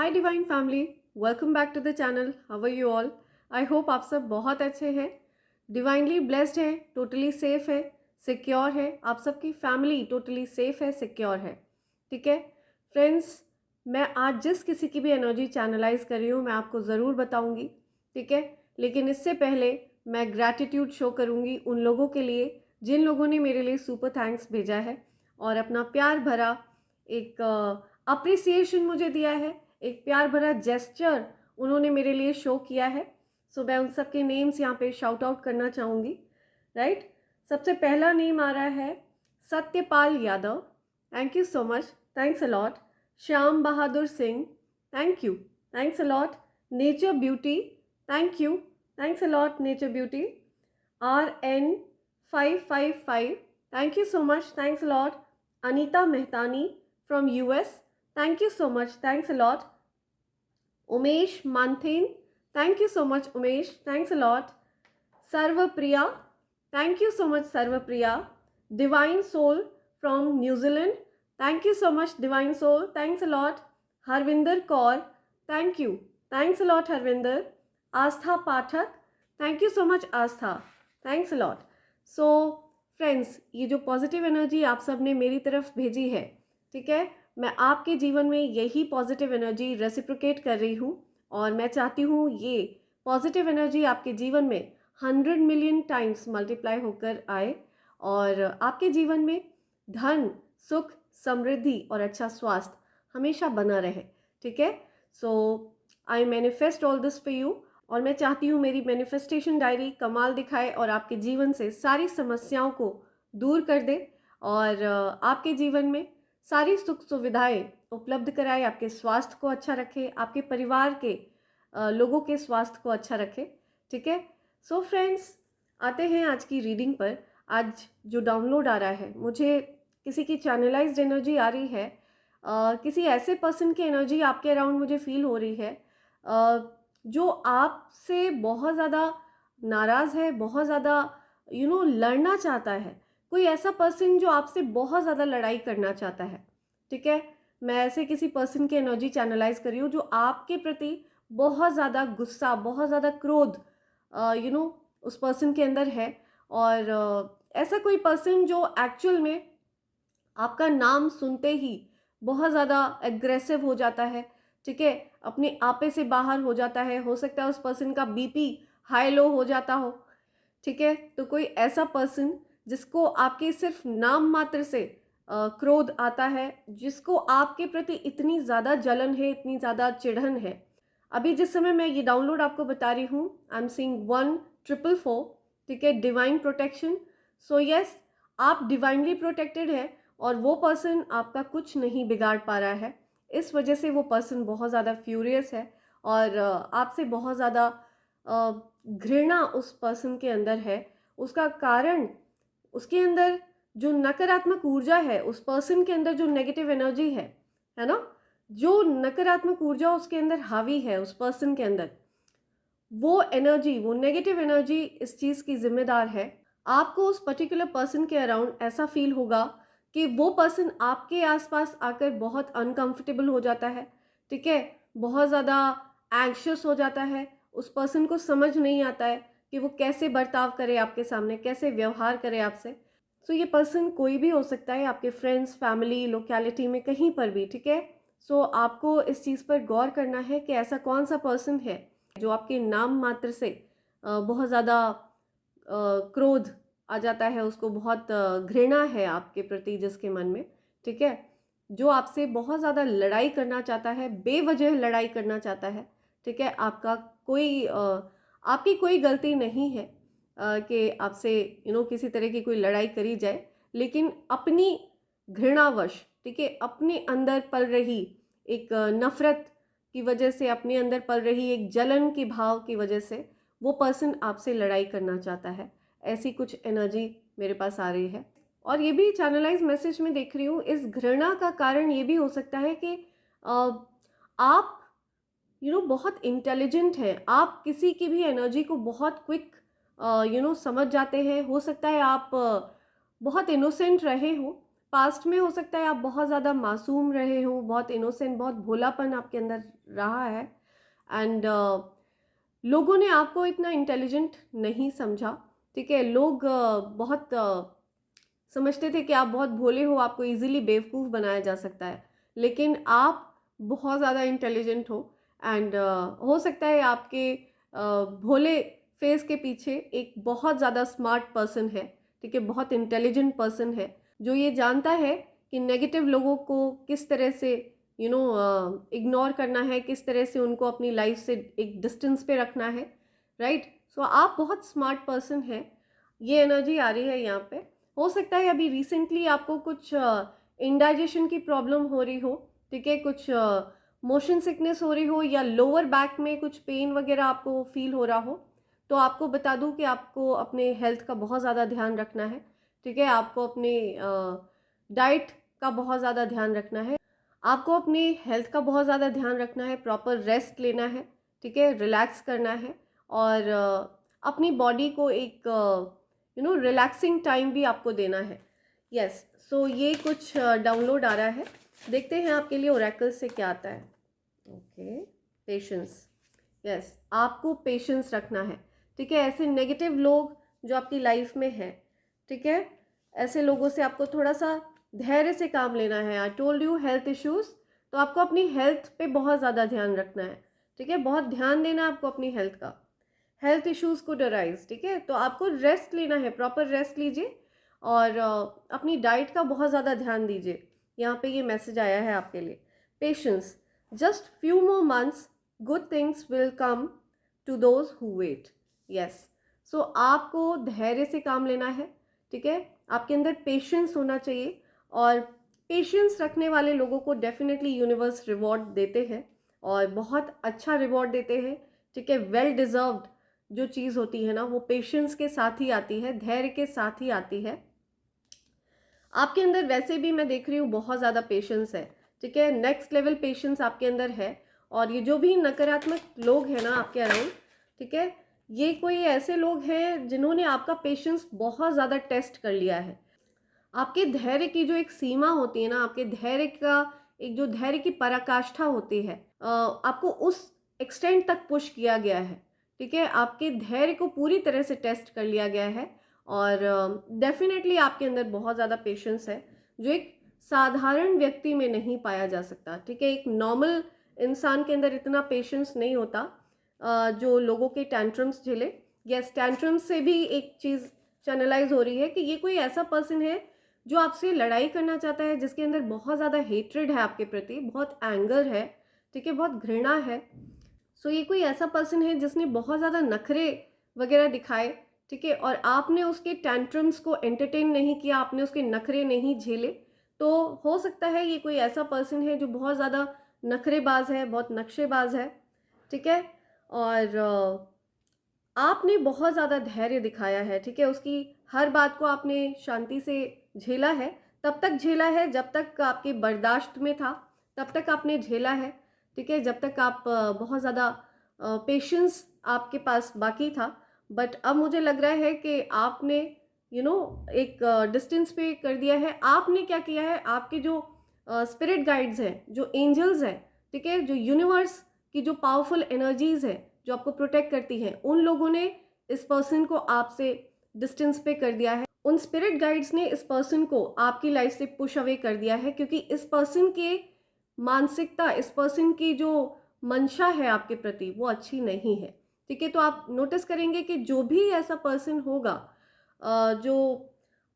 Hi divine family, welcome back to the channel. How are you all? I hope आप सब बहुत अच्छे हैं, डिवाइनली ब्लेस्ड है, टोटली सेफ है, सिक्योर है। आप सबकी फैमिली टोटली सेफ है, सिक्योर है। ठीक है फ्रेंड्स, मैं आज जिस किसी की भी एनर्जी चैनलाइज कर रही हूँ मैं आपको ज़रूर बताऊँगी। ठीक है, लेकिन इससे पहले मैं ग्रैटिट्यूड शो करूँगी उन लोगों के लिए जिन लोगों ने मेरे लिए सुपर थैंक्स भेजा है और अपना प्यार भरा एक अप्रिसिएशन मुझे दिया है, एक प्यार भरा जेस्चर उन्होंने मेरे लिए शो किया है। सो मैं उन सब के नेम्स यहाँ पे शाउट आउट करना चाहूँगी। राइट, सबसे पहला नेम आ रहा है Satyapal Yadav, thank you so much, thanks a lot. Shyam Bahadur Singh, thank you, thanks a lot. Nature beauty, thank you, thanks a lot nature beauty. RN555, thank you so much, thanks a lot. Anita Mehtani from US, thank you so much, thanks a lot. Umesh Manthin, thank you so much Umesh, thanks a lot. Sarvapriya, thank you so much Sarvapriya. Divine Soul from New Zealand, thank you so much Divine Soul, thanks a lot. Harvinder Kaur, thank you, thanks a lot Harvinder. Astha Pathak, thank you so much Astha, thanks a lot. So friends, ये जो positive energy आप सब ने मेरी तरफ भेजी है, ठीक है, मैं आपके जीवन में यही पॉजिटिव एनर्जी रेसिप्रोकेट कर रही हूँ और मैं चाहती हूँ ये पॉजिटिव एनर्जी आपके जीवन में 100 मिलियन टाइम्स मल्टीप्लाई होकर आए और आपके जीवन में धन, सुख, समृद्धि और अच्छा स्वास्थ्य हमेशा बना रहे। ठीक है, so I manifest all this for you और मैं चाहती हूँ मेरी मैनिफेस्टेशन डायरी कमाल दिखाए और आपके जीवन से सारी समस्याओं को दूर कर दे और आपके जीवन में सारी सुख सुविधाएं उपलब्ध कराए, आपके स्वास्थ्य को अच्छा रखे, आपके परिवार के लोगों के स्वास्थ्य को अच्छा रखे। ठीक है, सो फ्रेंड्स, आते हैं आज की रीडिंग पर। आज जो डाउनलोड आ रहा है, मुझे किसी की चैनलाइज्ड एनर्जी आ रही है, किसी ऐसे पर्सन की एनर्जी आपके अराउंड मुझे फील हो रही है जो आपसे बहुत ज़्यादा नाराज़ है, बहुत ज़्यादा लड़ना चाहता है। कोई ऐसा पर्सन जो आपसे बहुत ज़्यादा लड़ाई करना चाहता है। ठीक है, मैं ऐसे किसी पर्सन की एनर्जी चैनलाइज कर रही हूँ जो आपके प्रति बहुत ज़्यादा गुस्सा, बहुत ज़्यादा क्रोध उस पर्सन के अंदर है और ऐसा कोई पर्सन जो एक्चुअल में आपका नाम सुनते ही बहुत ज़्यादा एग्रेसिव हो जाता है। ठीक है, अपने आपे से बाहर हो जाता है, हो सकता है उस पर्सन का बीपी हाई लो हो जाता हो। ठीक है, तो कोई ऐसा पर्सन जिसको आपके सिर्फ नाम मात्र से क्रोध आता है, जिसको आपके प्रति इतनी ज़्यादा जलन है, इतनी ज़्यादा चिढ़न है। अभी जिस समय मैं ये डाउनलोड आपको बता रही हूँ, आई एम सीइंग 1444। ठीक है, डिवाइन प्रोटेक्शन। सो यस, आप डिवाइनली प्रोटेक्टेड है और वो पर्सन आपका कुछ नहीं बिगाड़ पा रहा है। इस वजह से वो पर्सन बहुत ज़्यादा फ्यूरियस है और आपसे बहुत ज़्यादा घृणा उस पर्सन के अंदर है। उसका कारण उसके अंदर जो नकारात्मक ऊर्जा है, उस पर्सन के अंदर जो नेगेटिव एनर्जी है ना, जो नकारात्मक ऊर्जा उसके अंदर हावी है उस पर्सन के अंदर, वो एनर्जी, वो नेगेटिव एनर्जी इस चीज़ की जिम्मेदार है। आपको उस पर्टिकुलर पर्सन के अराउंड ऐसा फील होगा कि वो पर्सन आपके आसपास आकर बहुत अनकंफर्टेबल हो जाता है। ठीक है, बहुत ज़्यादा एंग्शियस हो जाता है। उस पर्सन को समझ नहीं आता है कि वो कैसे बर्ताव करे आपके सामने, कैसे व्यवहार करे आपसे। सो ये पर्सन कोई भी हो सकता है, आपके फ्रेंड्स, फैमिली, लोकेलिटी में कहीं पर भी। ठीक है, सो आपको इस चीज़ पर गौर करना है कि ऐसा कौन सा पर्सन है जो आपके नाम मात्र से बहुत ज़्यादा क्रोध आ जाता है, उसको बहुत घृणा है आपके प्रति जिसके मन में। ठीक है, जो आपसे बहुत ज़्यादा लड़ाई करना चाहता है, बेवजह लड़ाई करना चाहता है। ठीक है, आपकी कोई गलती नहीं है कि आपसे किसी तरह की कोई लड़ाई करी जाए, लेकिन अपनी घृणावश, ठीक है, अपने अंदर पल रही एक नफरत की वजह से, अपने अंदर पल रही एक जलन के भाव की वजह से वो पर्सन आपसे लड़ाई करना चाहता है। ऐसी कुछ एनर्जी मेरे पास आ रही है और ये भी चैनलाइज मैसेज में देख रही हूँ। इस घृणा का कारण ये भी हो सकता है कि आप बहुत इंटेलिजेंट हैं, आप किसी की भी एनर्जी को बहुत क्विक समझ जाते हैं। हो सकता है आप बहुत इनोसेंट रहे हो, पास्ट में हो सकता है आप बहुत ज़्यादा मासूम रहे हो, बहुत इनोसेंट, बहुत भोलापन आपके अंदर रहा है, एंड लोगों ने आपको इतना इंटेलिजेंट नहीं समझा, ठीक है। लोग बहुत समझते थे कि आप बहुत भोले हो, आपको इजीली बेवकूफ़ बनाया जा सकता है, लेकिन आप बहुत ज़्यादा इंटेलिजेंट हो, एंड हो सकता है आपके भोले फेस के पीछे एक बहुत ज़्यादा स्मार्ट पर्सन है, ठीक है, बहुत इंटेलिजेंट पर्सन है, जो ये जानता है कि नेगेटिव लोगों को किस तरह से इग्नोर करना है, किस तरह से उनको अपनी लाइफ से एक डिस्टेंस पे रखना है, राइट। सो आप बहुत स्मार्ट पर्सन हैं, ये एनर्जी आ रही है यहाँ पे। हो सकता है अभी रिसेंटली आपको कुछ इंडाइजेशन की प्रॉब्लम हो रही हो, ठीक है, कुछ मोशन सिकनेस हो रही हो, या लोअर बैक में कुछ पेन वगैरह आपको फील हो रहा हो, तो आपको बता दूं कि आपको अपने हेल्थ का बहुत ज़्यादा ध्यान रखना है, ठीक है। आपको अपने डाइट का बहुत ज़्यादा ध्यान रखना है, आपको अपने हेल्थ का बहुत ज़्यादा ध्यान रखना है, प्रॉपर रेस्ट लेना है, ठीक है, रिलैक्स करना है, और अपनी बॉडी को एक रिलैक्सिंग टाइम भी आपको देना है। यस, सो ये कुछ डाउनलोड आ रहा है, देखते हैं आपके लिए ओरेकल से क्या आता है। ओके, पेशेंस, यस, आपको पेशेंस रखना है, ठीक है। ऐसे नेगेटिव लोग जो आपकी लाइफ में हैं, ठीक है, ऐसे लोगों से आपको थोड़ा सा धैर्य से काम लेना है। आई टोल्ड यू हेल्थ इश्यूज, तो आपको अपनी हेल्थ पे बहुत ज़्यादा ध्यान रखना है, ठीक है, बहुत ध्यान देना है आपको अपनी हेल्थ का। हेल्थ इश्यूज को डराइज, ठीक है, तो आपको रेस्ट लेना है, प्रॉपर रेस्ट लीजिए, और अपनी डाइट का बहुत ज़्यादा ध्यान दीजिए। यहाँ पे ये मैसेज आया है आपके लिए, patience, just few more months, good things will come to those who wait. Yes, so आपको धैर्य से काम लेना है, ठीक है, आपके अंदर पेशेंस होना चाहिए, और पेशेंस रखने वाले लोगों को डेफिनेटली यूनिवर्स रिवॉर्ड देते हैं, और बहुत अच्छा रिवॉर्ड देते हैं, ठीक है। वेल डिजर्व्ड जो चीज़ होती है ना, वो पेशेंस के साथ ही आती है, धैर्य के साथ ही आती है। आपके अंदर वैसे भी मैं देख रही हूँ बहुत ज़्यादा पेशेंस है, ठीक है, नेक्स्ट लेवल पेशेंस आपके अंदर है। और ये जो भी नकारात्मक लोग हैं ना आपके अराउंड, ठीक है, ये कोई ऐसे लोग हैं जिन्होंने आपका पेशेंस बहुत ज़्यादा टेस्ट कर लिया है। आपके धैर्य की जो एक सीमा होती है ना, आपके धैर्य का एक जो धैर्य की पराकाष्ठा होती है, आपको उस एक्सटेंट तक पुश किया गया है, ठीक है, आपके धैर्य को पूरी तरह से टेस्ट कर लिया गया है, और डेफिनेटली आपके अंदर बहुत ज़्यादा पेशेंस है, जो एक साधारण व्यक्ति में नहीं पाया जा सकता, ठीक है। एक नॉर्मल इंसान के अंदर इतना पेशेंस नहीं होता जो लोगों के टैंट्रम्स झेले। यस, टैंट्रम्स से भी एक चीज़ चैनलाइज हो रही है कि ये कोई ऐसा पर्सन है जो आपसे लड़ाई करना चाहता है, जिसके अंदर बहुत ज़्यादा हेट्रेड है आपके प्रति, बहुत एंगर है, ठीक है, बहुत घृणा है। सो ये कोई ऐसा पर्सन है जिसने बहुत ज़्यादा नखरे वगैरह दिखाए, ठीक है, और आपने उसके टैंट्रम्स को एंटरटेन नहीं किया, आपने उसके नखरे नहीं झेले, तो हो सकता है ये कोई ऐसा पर्सन है जो बहुत ज़्यादा नखरेबाज है, बहुत नक्शेबाज है, ठीक है। और आपने बहुत ज़्यादा धैर्य दिखाया है, ठीक है, उसकी हर बात को आपने शांति से झेला है, तब तक झेला है जब तक आपके बर्दाश्त में था, तब तक आपने झेला है, ठीक है, जब तक आप बहुत ज़्यादा पेशेंस आपके पास बाकी था। बट अब मुझे लग रहा है कि आपने एक डिस्टेंस पे कर दिया है। आपने क्या किया है, आपके जो स्पिरिट गाइड्स हैं, जो एंजल्स हैं, ठीक है, जो यूनिवर्स की जो पावरफुल एनर्जीज है जो आपको प्रोटेक्ट करती हैं, उन लोगों ने इस पर्सन को आपसे डिस्टेंस पे कर दिया है। उन स्पिरिट गाइड्स ने इस पर्सन को आपकी लाइफ से पुश अवे कर दिया है, क्योंकि इस पर्सन के मानसिकता, इस पर्सन की जो मंशा है आपके प्रति, वो अच्छी नहीं है, ठीक है। तो आप नोटिस करेंगे कि जो भी ऐसा पर्सन होगा जो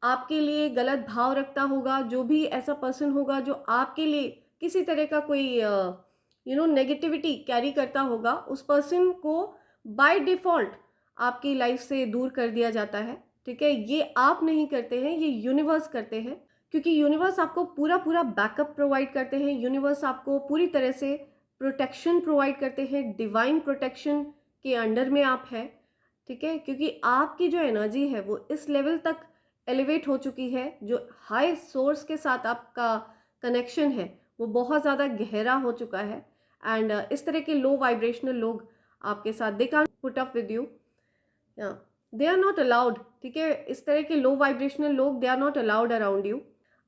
आपके लिए गलत भाव रखता होगा, जो भी ऐसा पर्सन होगा जो आपके लिए किसी तरह का कोई नेगेटिविटी कैरी करता होगा, उस पर्सन को बाय डिफ़ॉल्ट आपकी लाइफ से दूर कर दिया जाता है, ठीक है। ये आप नहीं करते हैं, ये यूनिवर्स करते हैं, क्योंकि यूनिवर्स आपको पूरा पूरा बैकअप प्रोवाइड करते हैं, यूनिवर्स आपको पूरी तरह से प्रोटेक्शन प्रोवाइड करते हैं, डिवाइन प्रोटेक्शन के अंडर में आप हैं, ठीक है, क्योंकि आपकी जो एनर्जी है वो इस लेवल तक एलिवेट हो चुकी है, जो हाई सोर्स के साथ आपका कनेक्शन है वो बहुत ज़्यादा गहरा हो चुका है, एंड इस तरह के लो वाइब्रेशनल लोग आपके साथ they can't put up with you, they are not allowed, ठीक है, इस तरह के लो वाइब्रेशनल लोग they are not allowed around you.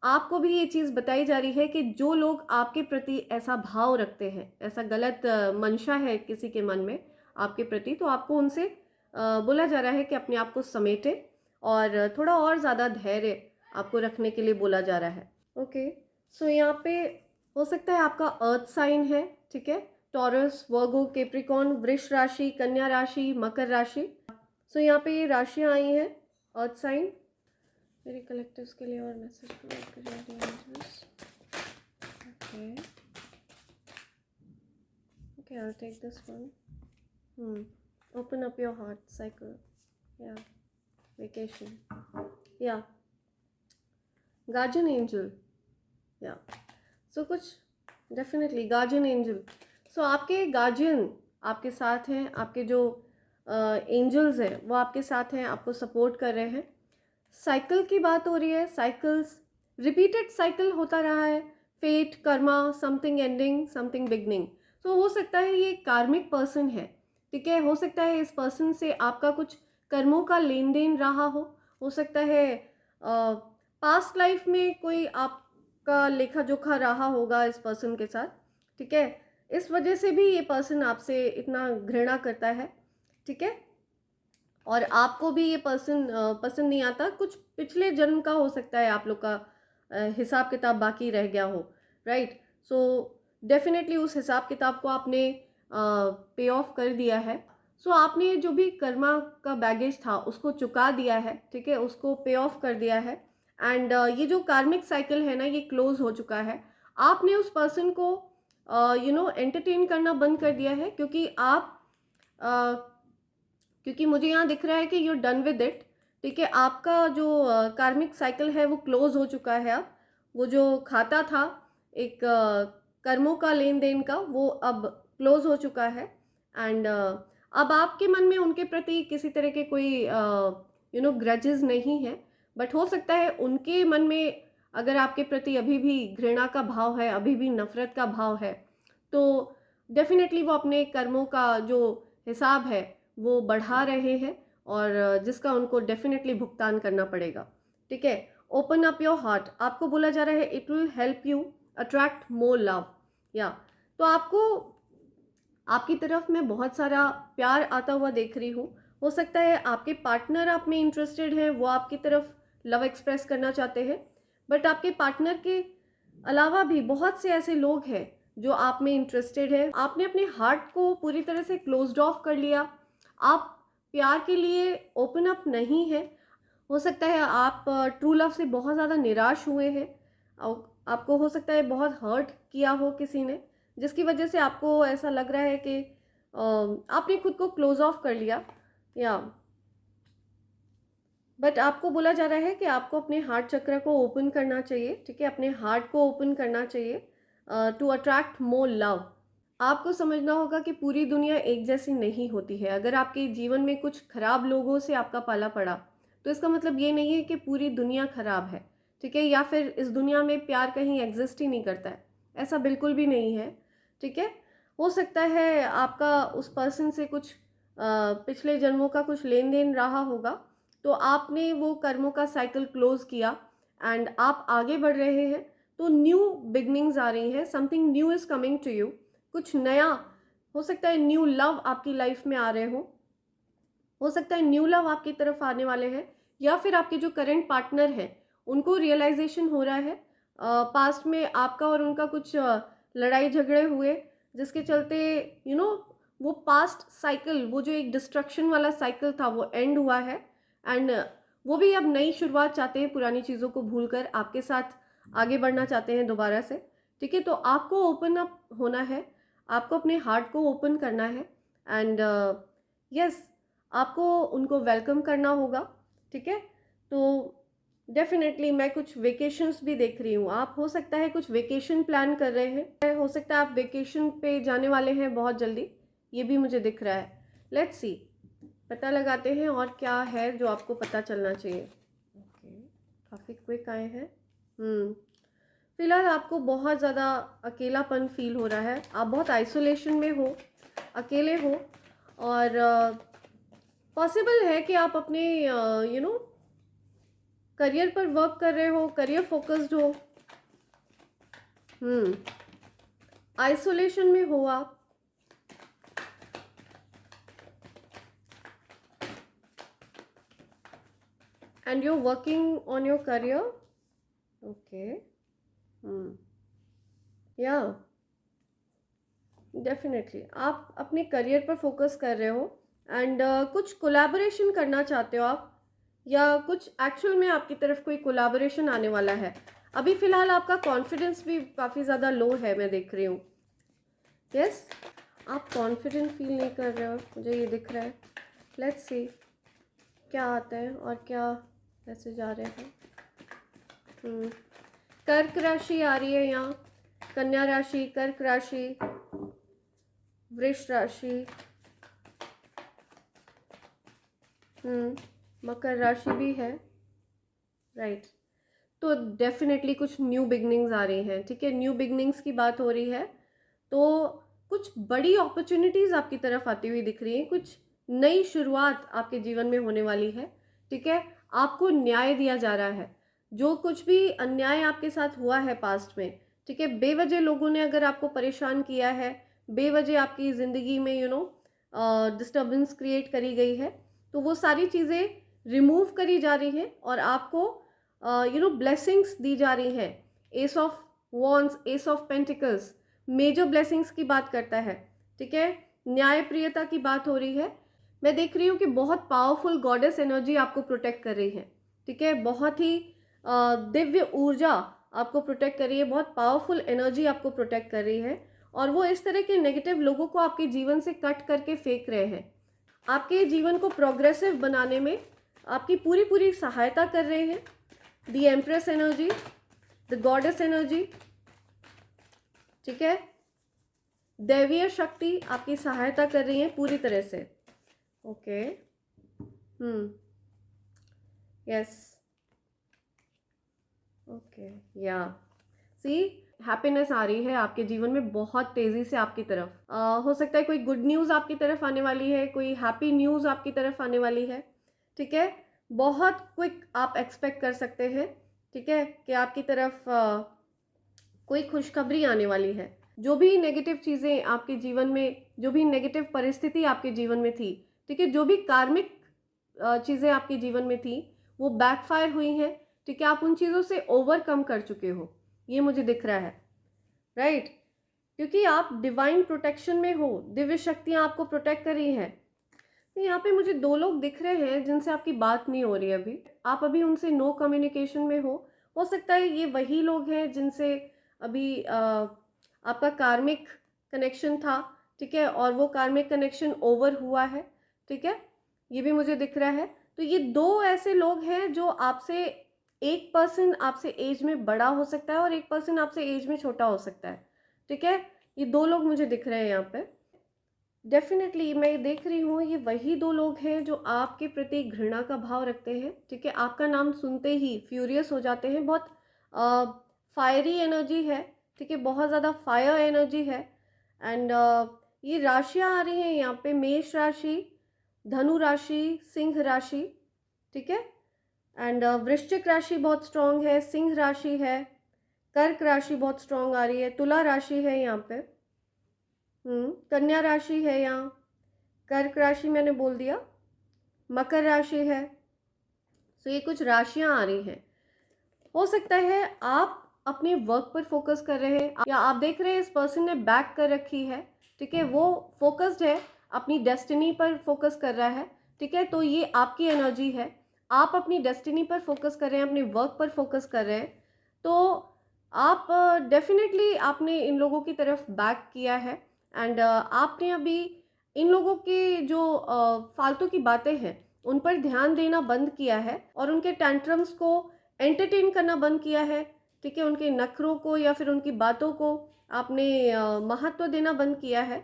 आपको भी ये चीज़ बताई जा रही है कि जो लोग आपके प्रति ऐसा भाव रखते हैं, ऐसा गलत मंशा है किसी के मन में आपके प्रति, तो आपको उनसे बोला जा रहा है कि अपने आप को समेटे और थोड़ा और ज़्यादा धैर्य आपको रखने के लिए बोला जा रहा है। ओके, सो यहाँ पे हो सकता है आपका अर्थ साइन है, ठीक है, टॉरस, वर्गो, कैप्रिकॉर्न, वृष राशि, कन्या राशि, मकर राशि। सो यहाँ पे ये राशियाँ आई हैं अर्थ साइन। मेरे कलेक्टिव्स के लिए और मैसेज प्रोवाइड करिए। Okay okay, I will take this one. Open up your heart cycle, या वेकेशन, या गार्जियन एंजल, या सो कुछ डेफिनेटली गार्जियन एंजल। सो आपके गार्जियन आपके साथ हैं, आपके जो एंजल्स हैं वो आपके साथ हैं, आपको सपोर्ट कर रहे हैं। साइकिल की बात हो रही है, साइकिल्स, रिपीटेड साइकिल होता रहा है, fate, karma, something ending, something beginning. तो हो सकता है ये कार्मिक पर्सन है, ठीक है, हो सकता है इस पर्सन से आपका कुछ कर्मों का लेन देन रहा हो सकता है पास्ट लाइफ में कोई आपका लेखा जोखा रहा होगा इस पर्सन के साथ, ठीक है, इस वजह से भी ये पर्सन आपसे इतना घृणा करता है, ठीक है, और आपको भी ये पर्सन पसंद नहीं आता। कुछ पिछले जन्म का हो सकता है आप लोग का हिसाब किताब बाकी रह गया हो, राइट। सो डेफिनेटली उस हिसाब किताब को आपने पे ऑफ कर दिया है। सो आपने जो भी कर्मा का बैगेज था उसको चुका दिया है, ठीक है, उसको पे ऑफ कर दिया है। एंड ये जो कार्मिक साइकिल है ना, ये क्लोज हो चुका है। आपने उस पर्सन को एंटरटेन करना बंद कर दिया है, क्योंकि आप क्योंकि मुझे यहाँ दिख रहा है कि you're डन विद इट, ठीक है, आपका जो कार्मिक साइकिल है वो क्लोज हो चुका है। अब वो जो खाता था एक कर्मों का लेन देन का, वो अब क्लोज हो चुका है। एंड अब आपके मन में उनके प्रति किसी तरह के कोई ग्रजेस नहीं है, बट हो सकता है उनके मन में अगर आपके प्रति अभी भी घृणा का भाव है, अभी भी नफरत का भाव है, तो डेफिनेटली वो अपने कर्मों का जो हिसाब है वो बढ़ा रहे हैं और जिसका उनको डेफिनेटली भुगतान करना पड़ेगा, ठीक है। ओपन अप योर हार्ट, आपको बोला जा रहा है it will help you attract more love, या तो आपको आपकी तरफ मैं बहुत सारा प्यार आता हुआ देख रही हूँ। हो सकता है आपके पार्टनर आप में इंटरेस्टेड हैं, वो आपकी तरफ लव एक्सप्रेस करना चाहते हैं, बट आपके पार्टनर के अलावा भी बहुत से ऐसे लोग हैं जो आप में इंटरेस्टेड है। आपने अपने हार्ट को पूरी तरह से क्लोज्ड ऑफ कर लिया, आप प्यार के लिए ओपन अप नहीं है। हो सकता है आप ट्रू लव से बहुत ज़्यादा निराश हुए हैं, आपको हो सकता है बहुत हर्ट किया हो किसी ने, जिसकी वजह से आपको ऐसा लग रहा है कि आपने खुद को क्लोज ऑफ कर लिया, या बट आपको बोला जा रहा है कि आपको अपने हार्ट चक्र को ओपन करना चाहिए, ठीक है, अपने हार्ट को ओपन करना चाहिए टू अट्रैक्ट मोर लव। आपको समझना होगा कि पूरी दुनिया एक जैसी नहीं होती है। अगर आपके जीवन में कुछ खराब लोगों से आपका पाला पड़ा तो इसका मतलब ये नहीं है कि पूरी दुनिया खराब है, ठीक है, या फिर इस दुनिया में प्यार कहीं एग्जिस्ट ही नहीं करता है, ऐसा बिल्कुल भी नहीं है, ठीक है। हो सकता है आपका उस पर्सन से कुछ पिछले जन्मों का कुछ लेन देन रहा होगा, तो आपने वो कर्मों का साइकिल क्लोज किया एंड आप आगे बढ़ रहे हैं, तो न्यू बिगनिंग्स आ रही हैं, something new is coming to you, कुछ नया, हो सकता है न्यू लव आपकी लाइफ में आ रहे हो सकता है न्यू लव आपकी तरफ आने वाले हैं, या फिर आपके जो करंट पार्टनर हैं उनको रियलाइजेशन हो रहा है पास्ट में आपका और उनका कुछ लड़ाई झगड़े हुए, जिसके चलते वो पास्ट साइकिल, वो जो एक डिस्ट्रक्शन वाला साइकिल था वो एंड हुआ है। एंड वो भी अब नई शुरुआत चाहते हैं, पुरानी चीज़ों को भूलकर आपके साथ आगे बढ़ना चाहते हैं दोबारा से, ठीक है। तो आपको ओपन अप होना है, आपको अपने हार्ट को ओपन करना है एंड यस आपको उनको वेलकम करना होगा, ठीक है। तो डेफिनेटली मैं कुछ वेकेशंस भी देख रही हूँ, आप हो सकता है कुछ वेकेशन प्लान कर रहे हैं, हो सकता है आप वेकेशन पे जाने वाले हैं बहुत जल्दी, ये भी मुझे दिख रहा है। लेट्स सी, पता लगाते हैं और क्या है जो आपको पता चलना चाहिए। ओके, काफ़ी क्विक आए हैं। फिलहाल आपको बहुत ज़्यादा अकेलापन फील हो रहा है, आप बहुत आइसोलेशन में हो, अकेले हो, और पॉसिबल है कि आप अपने करियर पर वर्क कर रहे हो, करियर फोकस्ड हो, आइसोलेशन में हो आप, and you working on your career. Okay. या डेफिनेटली आप अपने करियर पर फोकस कर रहे हो एंड कुछ कोलैबोरेशन करना चाहते हो आप, या कुछ एक्चुअल में आपकी तरफ कोई कोलैबोरेशन आने वाला है. अभी फ़िलहाल आपका कॉन्फिडेंस भी काफ़ी ज़्यादा लो है, मैं देख रही हूँ. यस, आप कॉन्फिडेंट फील नहीं कर रहे हो, मुझे ये दिख रहा है. लेट्स सी क्या आता है और क्या मैसेज आ रहे हैं. कर्क राशि आ रही है यहाँ, कन्या राशि, कर्क राशि, वृष राशि, मकर राशि भी है. राइट. तो डेफिनेटली कुछ न्यू बिगनिंग्स आ रही हैं. ठीक है, न्यू बिगनिंग्स की बात हो रही है, तो कुछ बड़ी अपॉर्चुनिटीज़ आपकी तरफ आती हुई दिख रही हैं. कुछ नई शुरुआत आपके जीवन में होने वाली है. ठीक है, आपको न्याय दिया जा रहा है. जो कुछ भी अन्याय आपके साथ हुआ है पास्ट में, ठीक है, बेवजह लोगों ने अगर आपको परेशान किया है, बेवजह आपकी ज़िंदगी में डिस्टर्बेंस क्रिएट करी गई है, तो वो सारी चीज़ें रिमूव करी जा रही हैं और आपको ब्लेसिंग्स दी जा रही हैं. Ace of wands, ace of pentacles major blessings की बात करता है. ठीक है, न्यायप्रियता की बात हो रही है. मैं देख रही हूँ कि बहुत पावरफुल गॉडेस एनर्जी आपको प्रोटेक्ट कर रही है. ठीक है, बहुत ही दिव्य ऊर्जा आपको प्रोटेक्ट कर रही है, बहुत पावरफुल एनर्जी आपको प्रोटेक्ट कर रही है, और वो इस तरह के नेगेटिव लोगों को आपके जीवन से कट करके फेंक रहे हैं. आपके जीवन को प्रोग्रेसिव बनाने में आपकी पूरी पूरी सहायता कर रहे हैं. The empress energy, the goddess energy. ठीक है, दैवीय शक्ति आपकी सहायता कर रही है पूरी तरह से. ओके. यस. ओके. या सी, हैप्पीनेस आ रही है आपके जीवन में बहुत तेज़ी से आपकी तरफ. हो सकता है कोई गुड न्यूज़ आपकी तरफ आने वाली है, कोई हैप्पी न्यूज़ आपकी तरफ आने वाली है. ठीक है, बहुत क्विक आप एक्सपेक्ट कर सकते हैं. ठीक है, कि आपकी तरफ कोई खुशखबरी आने वाली है. जो भी नेगेटिव चीज़ें आपके जीवन में, जो भी नेगेटिव परिस्थिति आपके जीवन में थी, ठीक है, जो भी कार्मिक चीज़ें आपके जीवन में थी, वो बैकफायर हुई हैं. ठीक है, आप उन चीज़ों से ओवरकम कर चुके हो, ये मुझे दिख रहा है. राइट, क्योंकि आप डिवाइन प्रोटेक्शन में हो, दिव्य शक्तियाँ आपको प्रोटेक्ट कर रही हैं. तो यहाँ पे मुझे 2 लोग दिख रहे हैं जिनसे आपकी बात नहीं हो रही है अभी. आप अभी उनसे नो कम्युनिकेशन में हो सकता है ये वही लोग हैं जिनसे अभी आपका कार्मिक कनेक्शन था. ठीक है, और वो कार्मिक कनेक्शन ओवर हुआ है. ठीक है, ये भी मुझे दिख रहा है. तो ये 2 ऐसे लोग हैं जो आपसे, एक पर्सन आपसे एज में बड़ा हो सकता है और एक पर्सन आपसे एज में छोटा हो सकता है. ठीक है, ये 2 लोग मुझे दिख रहे हैं यहाँ पे. डेफिनेटली मैं देख रही हूँ ये वही 2 लोग हैं जो आपके प्रति घृणा का भाव रखते हैं. ठीक है, आपका नाम सुनते ही फ्यूरियस हो जाते हैं. बहुत फायरी एनर्जी है. ठीक है, बहुत ज़्यादा फायर एनर्जी है. एंड ये राशियाँ आ रही हैं यहाँ पे, मेष राशि, धनु राशि, सिंह राशि. ठीक है, एंड वृश्चिक राशि बहुत स्ट्रॉन्ग है, सिंह राशि है, कर्क राशि बहुत स्ट्रॉन्ग आ रही है, तुला राशि है यहाँ पे, कन्या राशि है यहाँ, कर्क राशि मैंने बोल दिया, मकर राशि है. तो ये कुछ राशियाँ आ रही हैं. हो सकता है आप अपने वर्क पर फोकस कर रहे हैं, या आप देख रहे हैं इस पर्सन ने बैक कर रखी है. ठीक है, वो फोकस्ड है, अपनी डेस्टिनी पर फोकस कर रहा है. ठीक है, तो ये आपकी एनर्जी है. आप अपनी डेस्टिनी पर फोकस कर रहे हैं, अपने वर्क पर फोकस कर रहे हैं. तो आप डेफिनेटली आपने इन लोगों की तरफ बैक किया है. एंड आपने अभी इन लोगों के जो फालतू की बातें हैं उन पर ध्यान देना बंद किया है, और उनके टैंट्रम्स को एंटरटेन करना बंद किया है. ठीक है, उनके नखरों को या फिर उनकी बातों को आपने महत्व देना बंद किया है.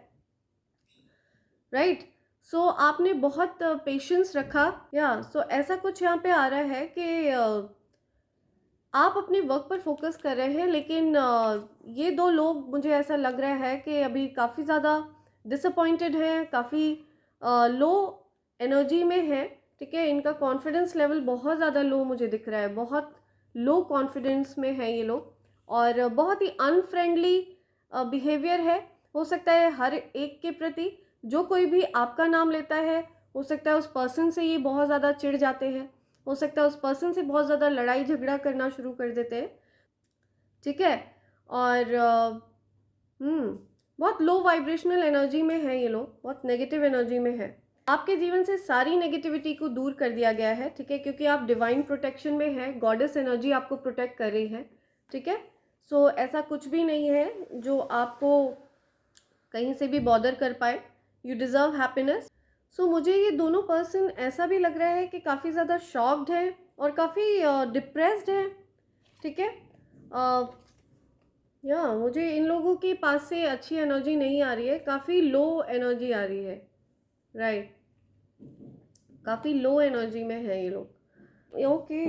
राइट. सो आपने बहुत पेशेंस रखा. या सो ऐसा कुछ यहाँ पे आ रहा है कि आप अपने वर्क पर फोकस कर रहे हैं, लेकिन ये 2 लोग, मुझे ऐसा लग रहा है कि अभी काफ़ी ज़्यादा डिसअपॉइंटेड हैं, काफ़ी लो एनर्जी में हैं. ठीक है, इनका कॉन्फिडेंस लेवल बहुत ज़्यादा लो मुझे दिख रहा है, बहुत लो कॉन्फिडेंस में है ये लोग, और बहुत ही अनफ्रेंडली बिहेवियर है। हो सकता है हर एक के प्रति, जो कोई भी आपका नाम लेता है, हो सकता है उस पर्सन से ये बहुत ज़्यादा चिढ़ जाते हैं, हो सकता है उस पर्सन से बहुत ज़्यादा लड़ाई झगड़ा करना शुरू कर देते हैं। ठीक है, और बहुत लो वाइब्रेशनल एनर्जी में है ये लोग, बहुत नेगेटिव एनर्जी में है। आपके जीवन से सारी नेगेटिविटी को दूर कर दिया गया है, ठीक है, क्योंकि आप डिवाइन प्रोटेक्शन में है, गॉडेस एनर्जी आपको प्रोटेक्ट कर रही है। ठीक है, सो ऐसा कुछ भी नहीं है जो आपको कहीं से भी बॉदर कर पाए। You deserve happiness. सो मुझे ये दोनों पर्सन ऐसा भी लग रहा है कि काफ़ी ज़्यादा शॉक्ड है और काफ़ी डिप्रेस्ड है। ठीक है, या मुझे इन लोगों के पास से अच्छी एनर्जी नहीं आ रही है, काफ़ी लो एनर्जी आ रही है। राइट, काफ़ी लो एनर्जी में है ये लोग। ओके,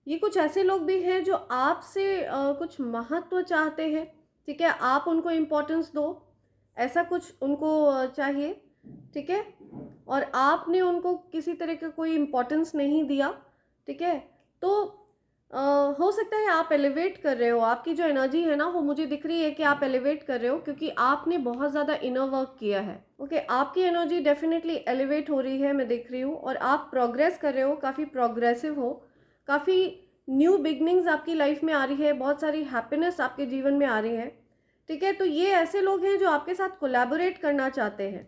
ये कुछ ऐसे लोग भी हैं जो आपसे कुछ महत्व चाहते हैं। ठीक है, आप उनको इम्पोर्टेंस दो, ऐसा कुछ उनको चाहिए। ठीक है, और आपने उनको किसी तरह का कोई इम्पोर्टेंस नहीं दिया। ठीक है, तो हो सकता है आप एलिवेट कर रहे हो, आपकी जो एनर्जी है ना वो मुझे दिख रही है कि आप एलिवेट कर रहे हो, क्योंकि आपने बहुत ज़्यादा इनर वर्क किया है। ओके, आपकी एनर्जी डेफिनेटली एलिवेट हो रही है, मैं देख रही हूँ, और आप प्रोग्रेस कर रहे हो, काफ़ी प्रोग्रेसिव हो, काफ़ी न्यू बिगनिंग्स आपकी लाइफ में आ रही है, बहुत सारी हैप्पीनेस आपके जीवन में आ रही है। ठीक है, तो ये ऐसे लोग हैं जो आपके साथ कोलैबोरेट करना चाहते हैं,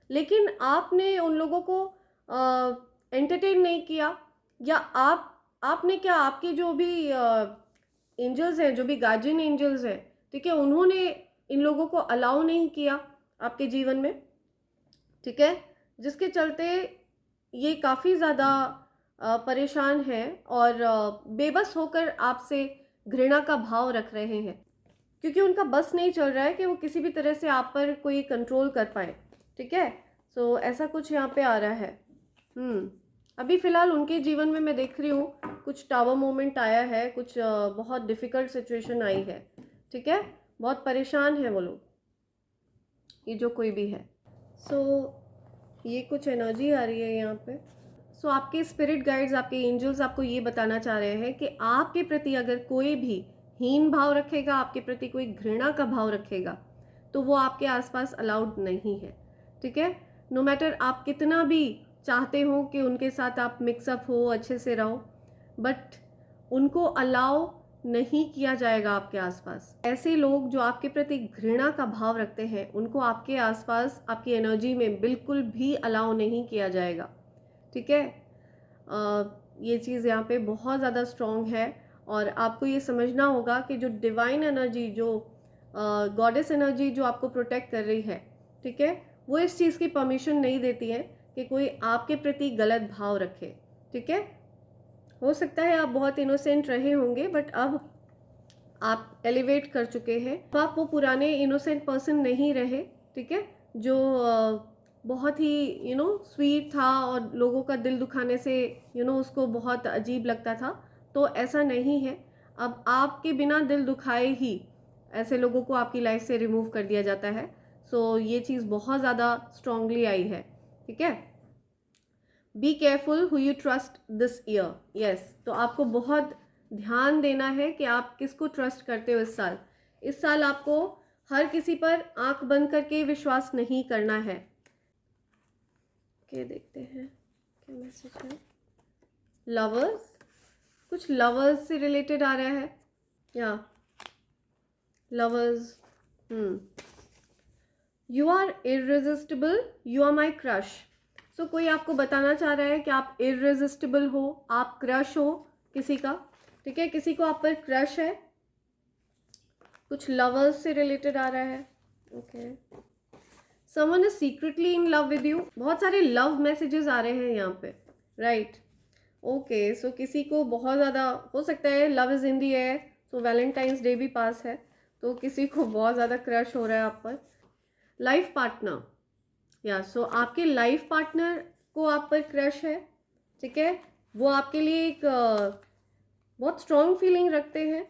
लेकिन आपने उन लोगों को एंटरटेन नहीं किया, या आपने क्या, आपकी जो भी एंजल्स हैं, जो भी गार्जियन एंजल्स हैं, ठीक है, उन्होंने इन लोगों को अलाउ नहीं किया आपके जीवन में। ठीक है, जिसके चलते ये काफ़ी ज़्यादा परेशान हैं और बेबस होकर आपसे घृणा का भाव रख रहे हैं, क्योंकि उनका बस नहीं चल रहा है कि वो किसी भी तरह से आप पर कोई कंट्रोल कर पाए। ठीक है, सो ऐसा कुछ यहाँ पे आ रहा है। अभी फ़िलहाल उनके जीवन में मैं देख रही हूँ कुछ टावर मोमेंट आया है, कुछ बहुत डिफ़िकल्ट सिचुएशन आई है। ठीक है, बहुत परेशान है वो लोग, ये जो कोई भी है। सो ये कुछ एनर्जी आ रही है यहाँ पे। सो आपके स्पिरिट गाइड्स, आपके एंजल्स आपको ये बताना चाह रहे हैं कि आपके प्रति अगर कोई भी हीन भाव रखेगा, आपके प्रति कोई घृणा का भाव रखेगा, तो वो आपके आसपास अलाउड नहीं है। ठीक है, नो मैटर आप कितना भी चाहते हो कि उनके साथ आप मिक्सअप हो, अच्छे से रहो, बट उनको अलाउ नहीं किया जाएगा आपके आसपास। ऐसे लोग जो आपके प्रति घृणा का भाव रखते हैं, उनको आपके आसपास, आपकी एनर्जी में बिल्कुल भी अलाउ नहीं किया जाएगा। ठीक है, ये चीज़ यहाँ पे बहुत ज़्यादा स्ट्रॉन्ग है, और आपको ये समझना होगा कि जो डिवाइन एनर्जी, जो गॉडेस एनर्जी जो आपको प्रोटेक्ट कर रही है, ठीक है, वो इस चीज़ की परमिशन नहीं देती है कि कोई आपके प्रति गलत भाव रखे। ठीक है, हो सकता है आप बहुत इनोसेंट रहे होंगे, बट अब आप एलिवेट कर चुके हैं, तो आप वो पुराने इनोसेंट पर्सन नहीं रहे। ठीक है, जो बहुत ही स्वीट था और लोगों का दिल दुखाने से उसको बहुत अजीब लगता था, तो ऐसा नहीं है। अब आपके बिना दिल दुखाए ही ऐसे लोगों को आपकी लाइफ से रिमूव कर दिया जाता है। सो ये चीज़ बहुत ज़्यादा स्ट्रांगली आई है। ठीक है, be careful who you trust this year. Yes, तो आपको बहुत ध्यान देना है कि आप किसको ट्रस्ट करते हो। इस साल आपको हर किसी पर आंख बंद करके विश्वास नहीं करना है। क्या देखते हैं क्या मैसेज है। लवर्स, कुछ लवर्स से रिलेटेड आ रहा है, या lovers. You are irresistible, you are my crush. So कोई आपको बताना चाह रहा है कि आप इररेजिस्टिबल हो, आप क्रश हो किसी का। ठीक है, किसी को आप पर क्रश है, कुछ लवर्स से रिलेटेड आ रहा है। Okay, someone is secretly in love with you. बहुत सारे लव मैसेजेस आ रहे हैं यहाँ पे। राइट, ओके, सो किसी को बहुत ज़्यादा, हो सकता है love is in the air, so Valentine's day भी पास है, तो किसी को बहुत ज़्यादा क्रश हो रहा है आप पर। लाइफ पार्टनर, या सो आपके लाइफ पार्टनर को आप पर क्रश है। ठीक है, वो आपके लिए एक बहुत स्ट्रॉन्ग फीलिंग रखते हैं,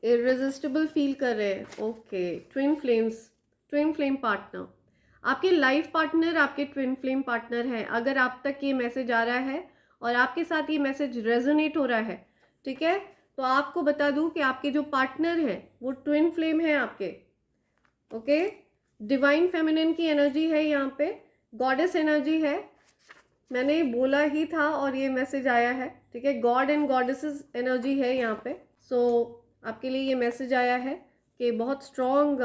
इररेजिस्टिबल फील कर रहे हैं। ओके, ट्विन फ्लेम पार्टनर, आपके लाइफ पार्टनर आपके ट्विन फ्लेम पार्टनर हैं। अगर आप तक ये मैसेज आ रहा है और आपके साथ ये मैसेज रेजोनेट हो रहा है, ठीक है, तो आपको बता दूं कि आपके जो पार्टनर हैं वो ट्विन फ्लेम है आपके। ओके, डिवाइन फेमिनिन की एनर्जी है यहाँ पे, गॉडेस एनर्जी है, मैंने बोला ही था और ये मैसेज आया है, ठीक है। गॉड एंड गॉडेसेस एनर्जी है यहाँ पे। सो आपके लिए ये मैसेज आया है कि बहुत स्ट्रॉन्ग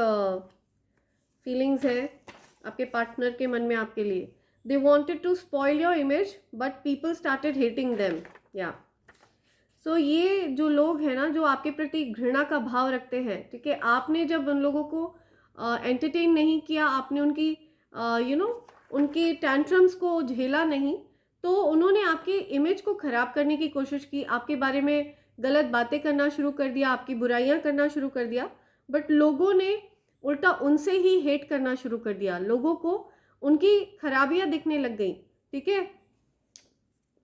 फीलिंग्स है आपके पार्टनर के मन में आपके लिए। They wanted to spoil your image but people started hating them. या सो ये जो लोग हैं ना, जो आपके प्रति घृणा का भाव रखते हैं, ठीक है, आपने जब उन लोगों को एंटरटेन नहीं किया, आपने उनकी उनके टैंट्रम्स को झेला नहीं, तो उन्होंने आपके इमेज को ख़राब करने की कोशिश की, आपके बारे में गलत बातें करना शुरू कर दिया, आपकी बुराइयां करना शुरू कर दिया। बट लोगों ने उल्टा उनसे ही हेट करना शुरू कर दिया, लोगों को उनकी खराबियां दिखने लग गई, ठीक है,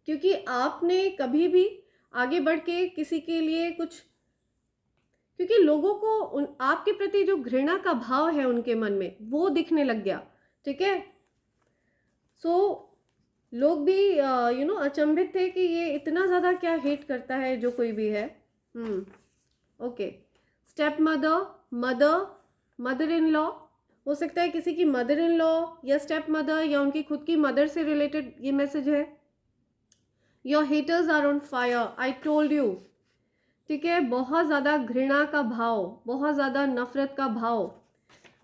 क्योंकि आपने कभी भी आगे बढ़ के किसी के लिए कुछ, क्योंकि लोगों को आपके प्रति जो घृणा का भाव है उनके मन में वो दिखने लग गया, ठीक है। सो लोग भी अचंभित थे कि ये इतना ज़्यादा क्या हेट करता है जो कोई भी है। Okay, step mother, mother in law, हो सकता है किसी की मदर इन लॉ या स्टेप मदर या उनकी खुद की मदर से रिलेटेड ये मैसेज है। Your haters are on fire, I told you, ठीक है, बहुत ज़्यादा घृणा का भाव, बहुत ज़्यादा नफरत का भाव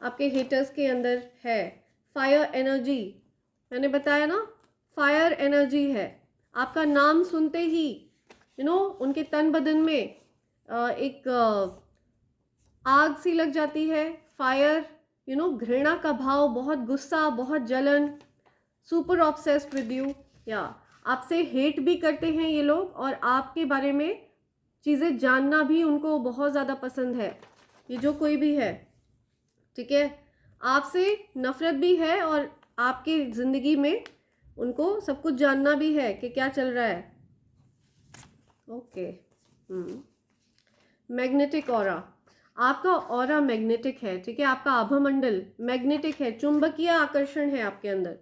आपके हेटर्स के अंदर है। फायर एनर्जी, मैंने बताया ना, फायर एनर्जी है। आपका नाम सुनते ही उनके तन बदन में एक आग सी लग जाती है। फायर, घृणा का भाव, बहुत गुस्सा, बहुत जलन, सुपर ऑब्सेस्ड विद यू, या आपसे हेट भी करते हैं ये लोग और आपके बारे में चीज़ें जानना भी उनको बहुत ज़्यादा पसंद है। ये जो कोई भी है, ठीक है, आपसे नफरत भी है और आपकी ज़िंदगी में उनको सब कुछ जानना भी है कि क्या चल रहा है। ओके, मैग्नेटिक ऑरा, आपका ऑरा मैग्नेटिक है, ठीक है, आपका आभामंडल मैग्नेटिक है, चुंबकीय आकर्षण है आपके अंदर।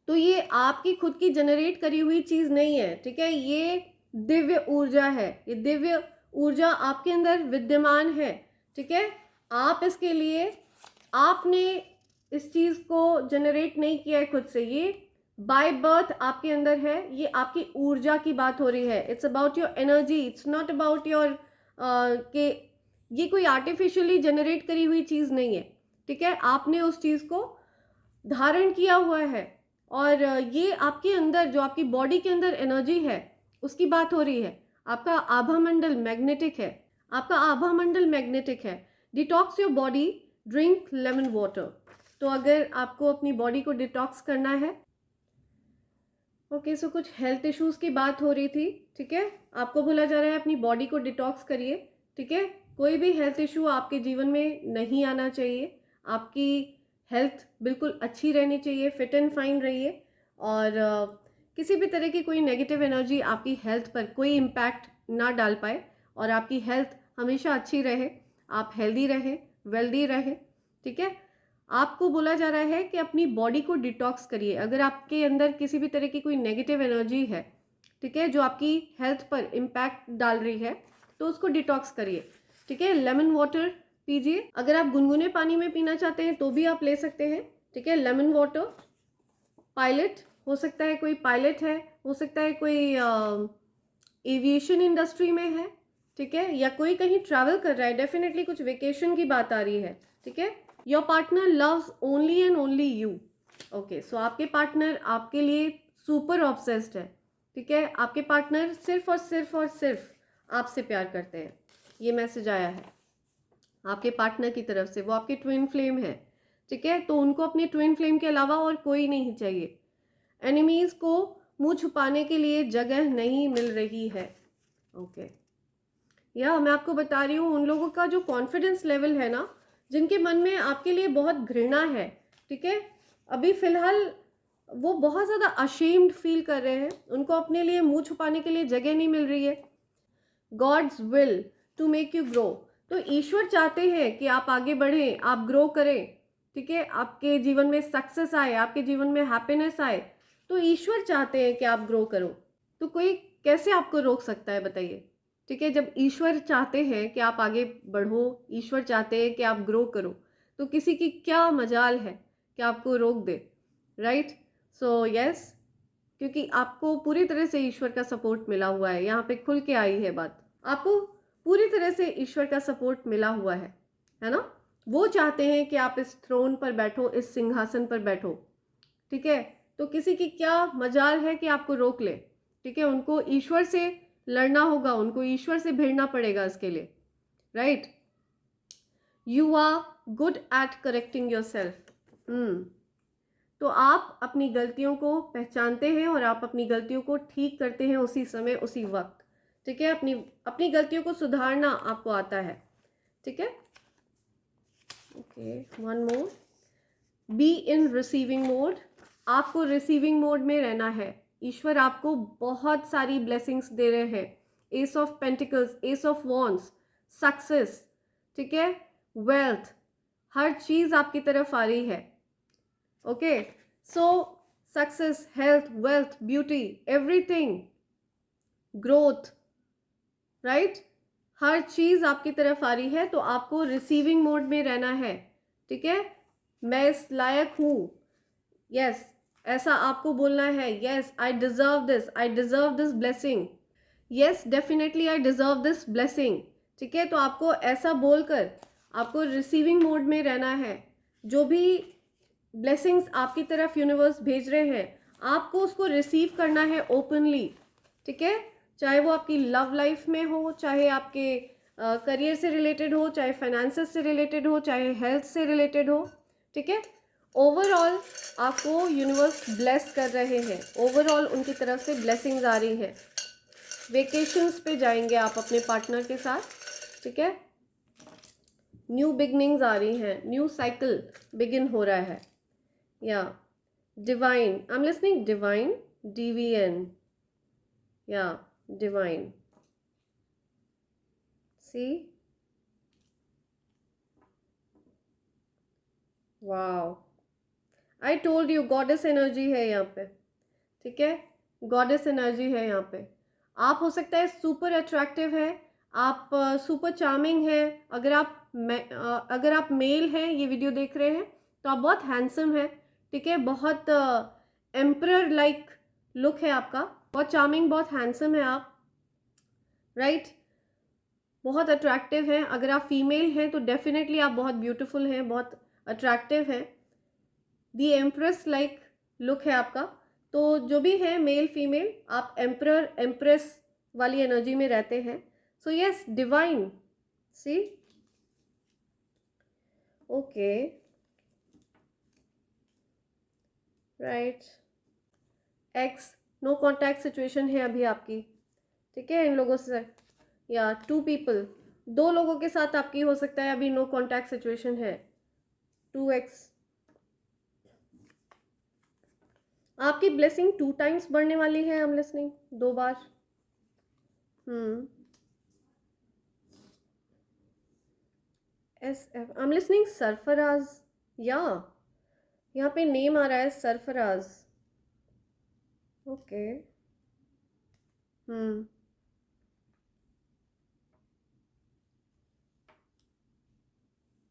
तो ये आपकी खुद की जनरेट करी हुई चीज़ नहीं है, ठीक है, ये दिव्य ऊर्जा है, ये दिव्य ऊर्जा आपके अंदर विद्यमान है, ठीक है। आप इसके लिए, आपने इस चीज़ को जनरेट नहीं किया है खुद से, ये बाय बर्थ आपके अंदर है, ये आपकी ऊर्जा की बात हो रही है। It's about your energy, it's not about your के ये कोई आर्टिफिशियली जनरेट करी हुई चीज़ नहीं है, ठीक है, आपने उस चीज़ को धारण किया हुआ है और ये आपके अंदर, जो आपकी बॉडी के अंदर एनर्जी है उसकी बात हो रही है। आपका आभामंडल मैग्नेटिक है, आपका आभामंडल मैग्नेटिक है। Detox your body, drink lemon water. तो अगर आपको अपनी बॉडी को डिटॉक्स करना है, ओके, सो कुछ हेल्थ इश्यूज की बात हो रही थी, ठीक है, आपको बोला जा रहा है अपनी बॉडी को डिटॉक्स करिए, ठीक है। कोई भी हेल्थ इशू आपके जीवन में नहीं आना चाहिए, आपकी हेल्थ बिल्कुल अच्छी रहनी चाहिए, फिट एंड फाइन रहिए और किसी भी तरह की कोई नेगेटिव एनर्जी आपकी हेल्थ पर कोई इम्पैक्ट ना डाल पाए और आपकी हेल्थ हमेशा अच्छी रहे, आप हेल्दी रहें, वेल्दी रहें, ठीक है। आपको बोला जा रहा है कि अपनी बॉडी को डिटॉक्स करिए। अगर आपके अंदर किसी भी तरह की कोई नेगेटिव एनर्जी है, ठीक है, जो आपकी हेल्थ पर इम्पैक्ट डाल रही है, तो उसको डिटॉक्स करिए, ठीक है। लेमन वाटर पीजिए, अगर आप गुनगुने पानी में पीना चाहते हैं तो भी आप ले सकते हैं, ठीक है। लेमन वाटर, पायलट, हो सकता है कोई पायलट है, हो सकता है कोई एविएशन इंडस्ट्री में है, ठीक है, या कोई कहीं ट्रैवल कर रहा है, डेफिनेटली कुछ वेकेशन की बात आ रही है, ठीक है। Your partner loves only and only you. Okay, so आपके पार्टनर आपके लिए सुपर ऑब्सेस्ड है, ठीक है, आपके पार्टनर सिर्फ और सिर्फ और सिर्फ आपसे प्यार करते हैं। ये मैसेज आया है आपके पार्टनर की तरफ से, वो आपके ट्विन फ्लेम है, ठीक है, तो उनको अपने ट्विन फ्लेम के अलावा और कोई नहीं चाहिए। एनिमीज को मुंह छुपाने के लिए जगह नहीं मिल रही है। ओके, या मैं आपको बता रही हूँ, उन लोगों का जो कॉन्फिडेंस लेवल है ना, जिनके मन में आपके लिए बहुत घृणा है, ठीक है, अभी फिलहाल वो बहुत ज़्यादा अशेम्ड फील कर रहे हैं, उनको अपने लिए मुंह छुपाने के लिए जगह नहीं मिल रही है। God's will to make you grow, तो ईश्वर चाहते हैं कि आप आगे बढ़ें, आप ग्रो करें, ठीक है, आपके जीवन में सक्सेस आए, आपके जीवन में हैप्पीनेस आए, तो ईश्वर चाहते हैं कि आप ग्रो करो। तो कोई कैसे आपको रोक सकता है बताइए? ठीक है, जब ईश्वर चाहते हैं कि आप आगे बढ़ो, ईश्वर चाहते हैं कि आप ग्रो करो, तो किसी की क्या मजाल है कि आपको रोक दे, राइट? सो यस, क्योंकि आपको पूरी तरह से ईश्वर का सपोर्ट मिला हुआ है। यहाँ पे खुल के आई है बात, आपको पूरी तरह से ईश्वर का सपोर्ट मिला हुआ है ना? वो चाहते हैं कि आप इस थ्रोन पर बैठो, इस सिंहासन पर बैठो, ठीक है? तो किसी की क्या मजाल है कि आपको रोक ले, ठीक है? उनको ईश्वर से लड़ना होगा, उनको ईश्वर से भिड़ना पड़ेगा इसके लिए, right? You are good at correcting yourself. तो आप अपनी गलतियों को पहचानते हैं और आप अपनी गलतियों को ठीक करते हैं उसी समय, उसी वक्त, ठीक है? अपनी अपनी गलतियों को सुधारना आपको आता है, ठीक है? Okay, one more, be in receiving mode. आपको रिसीविंग मोड में रहना है। ईश्वर आपको बहुत सारी ब्लेसिंग्स दे रहे हैं। Ace of pentacles, S of wands, success, ठीक है, वेल्थ, हर चीज आपकी तरफ आ रही है। Okay, so success, health, wealth, beauty, everything, growth, right, हर चीज आपकी तरफ आ रही है। तो आपको रिसीविंग मोड में रहना है, ठीक है? मैं इस लायक हूँ, यस, ऐसा आपको बोलना है। Yes, I deserve this, I deserve this blessing, yes definitely I deserve this blessing, ठीक है? तो आपको ऐसा बोलकर आपको रिसीविंग मोड में रहना है। जो भी ब्लेसिंग्स आपकी तरफ यूनिवर्स भेज रहे हैं, आपको उसको रिसीव करना है ओपनली, ठीक है? चाहे वो आपकी लव लाइफ में हो, चाहे आपके करियर से रिलेटेड हो, चाहे फाइनेंसेस से रिलेटेड हो, चाहे हेल्थ से रिलेटेड हो, ठीक है? ओवरऑल आपको यूनिवर्स ब्लेस कर रहे हैं, ओवरऑल उनकी तरफ से ब्लेसिंग्स आ रही है। वेकेशंस पे जाएंगे आप अपने पार्टनर के साथ, ठीक है? न्यू बिगनिंग्स आ रही हैं, न्यू साइकिल बिगिन हो रहा है। या divine, I am listening divine, DVN, या divine, see, wow, I told you goddess energy है यहाँ पे, ठीक है? गॉडेस एनर्जी है यहाँ पे। आप हो सकता है सुपर अट्रैक्टिव है, आप सुपर चार्मिंग है। अगर आप मेल हैं, ये वीडियो देख रहे हैं, तो आप बहुत हैंडसम है, ठीक है? बहुत एम्परर लाइक लुक है आपका, बहुत चार्मिंग, बहुत हैंडसम है आप, राइट? बहुत अट्रैक्टिव हैं। अगर आप फीमेल हैं तो डेफिनेटली आप बहुत ब्यूटीफुल हैं, बहुत अट्रैक्टिव हैं। दी एम्प्रेस लाइक लुक है आपका। तो जो भी है, मेल फीमेल, आप एम्प्रर एम्प्रेस वाली एनर्जी में रहते हैं। So yes, divine, see, okay, right, ex, no contact situation है अभी आपकी, ठीक है? इन लोगों से, या 2 पीपल, 2 लोगों के साथ आपकी हो सकता है अभी नो कॉन्टैक्ट सिचुएशन है। 2x, आपकी ब्लेसिंग 2 टाइम्स बढ़ने वाली है। आई am listening 2 bar. SF, I am listening Sarfaraz, या यहाँ पे नेम आ रहा है सरफराज। ओके,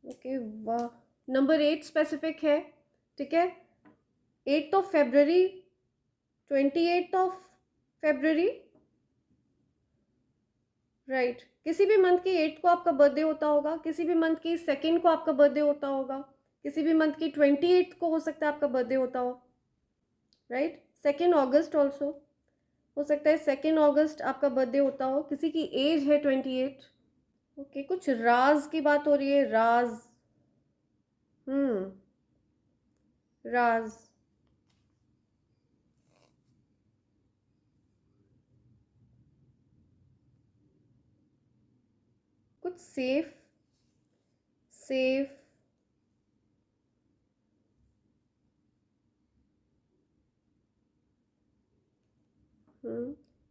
ओके, वाह, नंबर 8 स्पेसिफिक है, ठीक है? 8 of February, 28 of February, right. किसी भी मंथ की 8 को आपका बर्थडे होता होगा, किसी भी मंथ की 2 को आपका बर्थडे होता होगा, किसी भी मंथ की 28 को हो सकता है आपका बर्थडे होता हो, राइट? 2 अगस्त ऑल्सो हो सकता है, 2 अगस्त आपका बर्थडे होता हो। किसी की एज है 28। ओके, कुछ राज की बात हो रही है, राज, राज, कुछ सेफ, सेफ,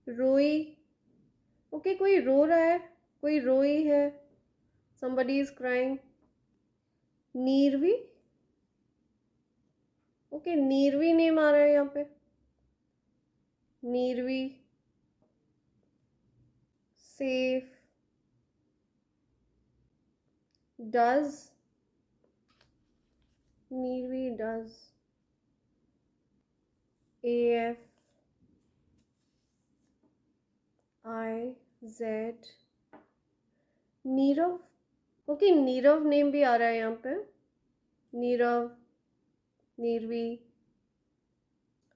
रोई, ओके, कोई रो रहा है, कोई रोई है, somebody is crying, Neervi, okay, Neervi name आ रहा है यहाँ पे, Neervi, safe, does, Neervi does, AF, IZ, Nirav, okay Nirav name भी आ रहा है यहाँ पे, Nirav, Neervi,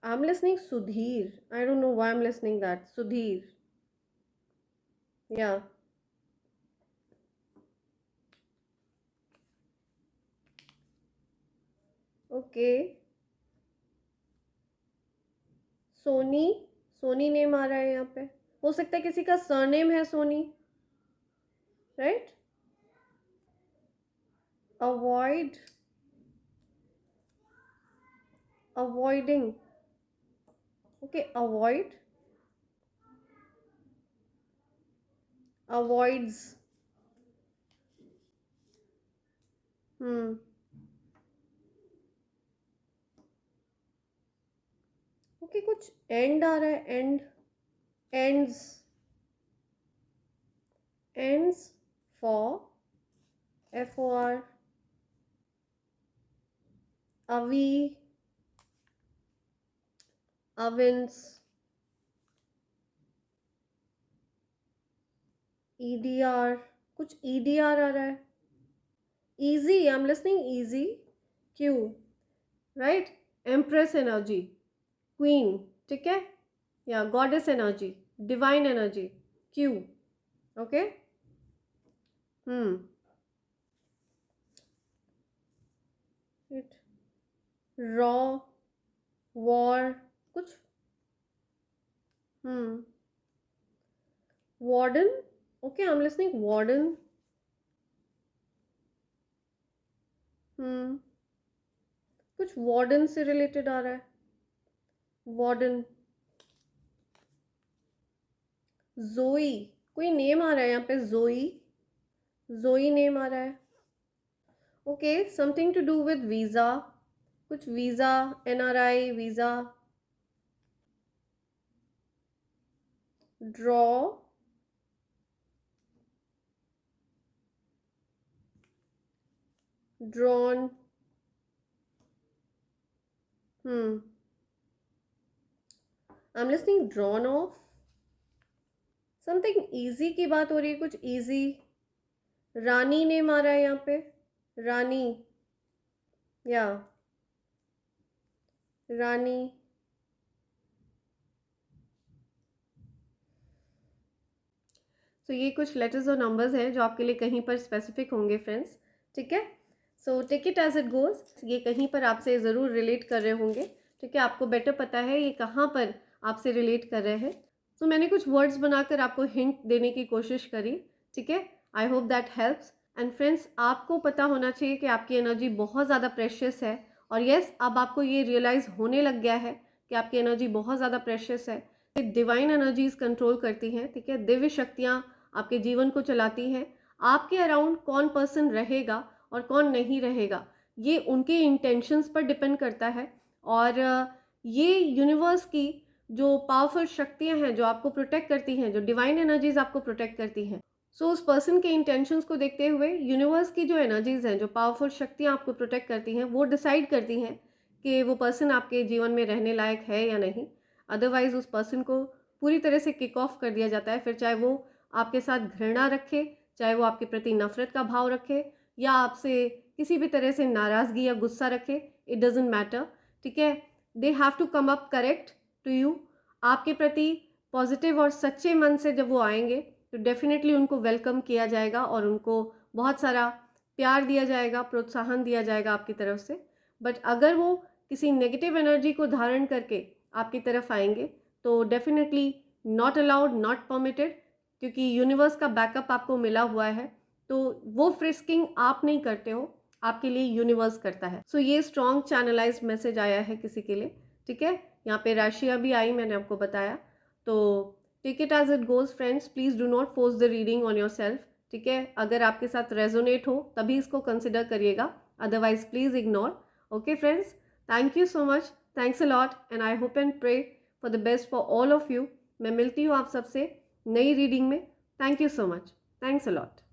I'm listening Sudhir. I don't know why I'm listening that. Sudhir. Yeah. Okay. Soni, Soni name आ रहा है यहाँ पे, हो सकता है किसी का सरनेम है Soni, right? Avoid, avoiding, okay avoid, avoids, okay कुछ एंड आ रहा है, end, ends, ends for, FOR, अवी, ovens, EDR, कुछ EDR आ रहा है, easy, I'm listening easy, Q, right? Empress energy, Queen, ठीक है, या Goddess energy, Divine energy, Q, okay? It, raw, war, कुछ, warden, okay, I'm listening warden, कुछ वार्डन से रिलेटेड आ रहा है, वार्डन, जोई, कोई नेम आ रहा है यहाँ पे, जोई, जोई नेम आ रहा है, okay something to do with visa, कुछ visa, NRI visa, draw, drawn, I am listening drawn off, something easy की बात हो रही है, कुछ इजी, रानी नेम आ रहा है यहाँ पे, रानी, या रानी, सो ये कुछ लेटर्स और नंबर्स हैं जो आपके लिए कहीं पर स्पेसिफिक होंगे फ्रेंड्स, ठीक है? So take it as it goes, ये कहीं पर आपसे ज़रूर रिलेट कर रहे होंगे, ठीक है? आपको बेटर पता है ये कहाँ पर आपसे रिलेट कर रहे हैं। सो मैंने कुछ वर्ड्स बनाकर आपको हिंट देने की कोशिश करी, ठीक है? I hope that helps. And friends, आपको पता होना चाहिए कि आपकी एनर्जी बहुत ज़्यादा प्रेशियस है, और यस अब आपको ये रियलाइज़ होने लग गया है कि आपकी एनर्जी बहुत ज़्यादा प्रेशियस है। डिवाइन एनर्जीज कंट्रोल करती हैं, ठीक है? दिव्य शक्तियाँ आपके जीवन को चलाती हैं। आपके अराउंड कौन पर्सन रहेगा और कौन नहीं रहेगा, ये उनके इंटेंशंस पर डिपेंड करता है, और ये यूनिवर्स की जो पावरफुल शक्तियाँ हैं जो आपको प्रोटेक्ट करती हैं, जो डिवाइन एनर्जीज आपको प्रोटेक्ट करती हैं, सो उस पर्सन के इंटेंशंस को देखते हुए यूनिवर्स की जो एनर्जीज हैं, जो पावरफुल शक्तियाँ आपको प्रोटेक्ट करती हैं, वो डिसाइड करती हैं कि वो पर्सन आपके जीवन में रहने लायक है या नहीं। अदरवाइज उस पर्सन को पूरी तरह से किक ऑफ कर दिया जाता है, फिर चाहे वो आपके साथ घृणा रखे, चाहे वो आपके प्रति नफरत का भाव रखे, या आपसे किसी भी तरह से नाराज़गी या गुस्सा रखे, इट डजेंट मैटर, ठीक है? They have to come up correct to you. आपके प्रति पॉजिटिव और सच्चे मन से जब वो आएंगे तो डेफिनेटली उनको वेलकम किया जाएगा और उनको बहुत सारा प्यार दिया जाएगा, प्रोत्साहन दिया जाएगा आपकी तरफ से। बट अगर वो किसी नेगेटिव एनर्जी को धारण करके आपकी तरफ आएंगे तो definitely not allowed, not permitted, क्योंकि यूनिवर्स का बैकअप आपको मिला हुआ है, तो वो फ्रिस्किंग आप नहीं करते हो, आपके लिए यूनिवर्स करता है। सो ये स्ट्रॉन्ग चैनलाइज्ड मैसेज आया है किसी के लिए, ठीक है? यहाँ पे राशियाँ भी आई, मैंने आपको बताया। तो take it as it goes friends, please do not force the reading on yourself, ठीक है? अगर आपके साथ रेजोनेट हो तभी इसको कंसिडर करिएगा, otherwise please ignore. Okay friends, thank you so much, thanks a lot and I hope and pray for the best for all of you. मैं मिलती हूँ आप सबसे नई रीडिंग में। Thank you so much, thanks a lot.